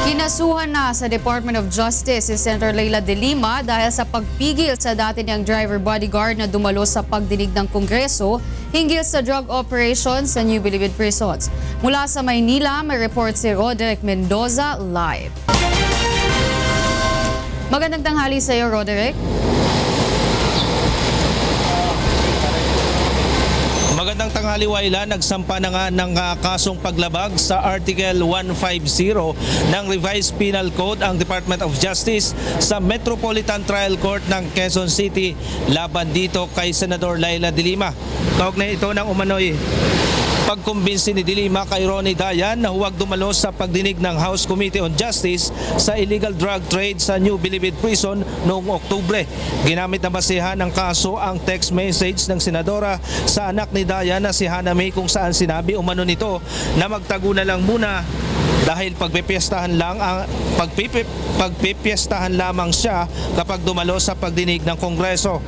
Kinasuhan na sa Department of Justice si Senator Leila De Lima dahil sa pagpigil sa dati niyang driver bodyguard na dumalo sa pagdinig ng Kongreso hinggil sa drug operation sa New Bilibid prisons. Mula sa Maynila, may report si Roderick Mendoza live. Magandang tanghali sa iyo, Roderick. Magandang tanghali, Waila. Nagsampa na nga ng kasong paglabag sa Article 150 ng Revised Penal Code ang Department of Justice sa Metropolitan Trial Court ng Quezon City laban dito kay Senador Leila De Lima. Kaugnay ito ng umano'y pagkumbinsi ni De Lima kay Ronnie Dayan na huwag dumalo sa pagdinig ng House Committee on Justice sa illegal drug trade sa New Bilibid Prison noong Oktubre. Ginamit na basihan ng kaso ang text message ng senadora sa anak ni Dayan na si Hana May kung saan sinabi umano nito na magtago na lang muna dahil pagpipiestahan lamang siya kapag dumalo sa pagdinig ng Kongreso.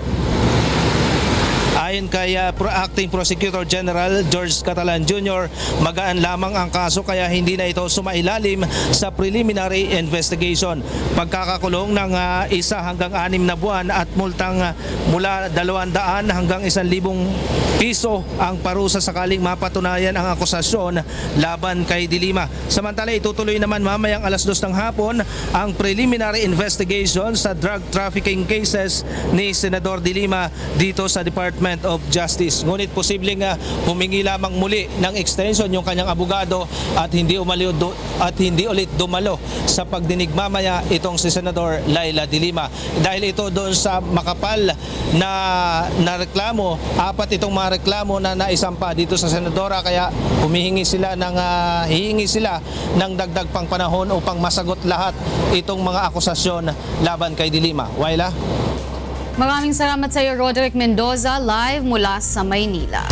Ayon kay Acting Prosecutor General George Catalan Jr., magaan lamang ang kaso kaya hindi na ito sumailalim sa preliminary investigation. Pagkakakulong ng 1 hanggang 6 na buwan at multang mula 200 hanggang 1,000 piso ang parusa sakaling mapatunayan ang akusasyon laban kay De Lima. Samantala, itutuloy naman mamayang 2:00 ng hapon ang preliminary investigation sa drug trafficking cases ni Senador De Lima dito sa Department of Justice. Ngunit posibleng humingi lamang muli ng extension yung kanyang abogado at hindi ulit dumalo sa pagdinig mamaya itong si Senador Leila De Lima. Dahil ito doon sa makapal na reklamo, 4 itong mga reklamo na naisampa dito sa senadora, kaya hihingi sila ng dagdag pang panahon upang masagot lahat itong mga akusasyon laban kay De Lima. Waila? Maraming salamat sa iyo, Roderick Mendoza, live mula sa Maynila.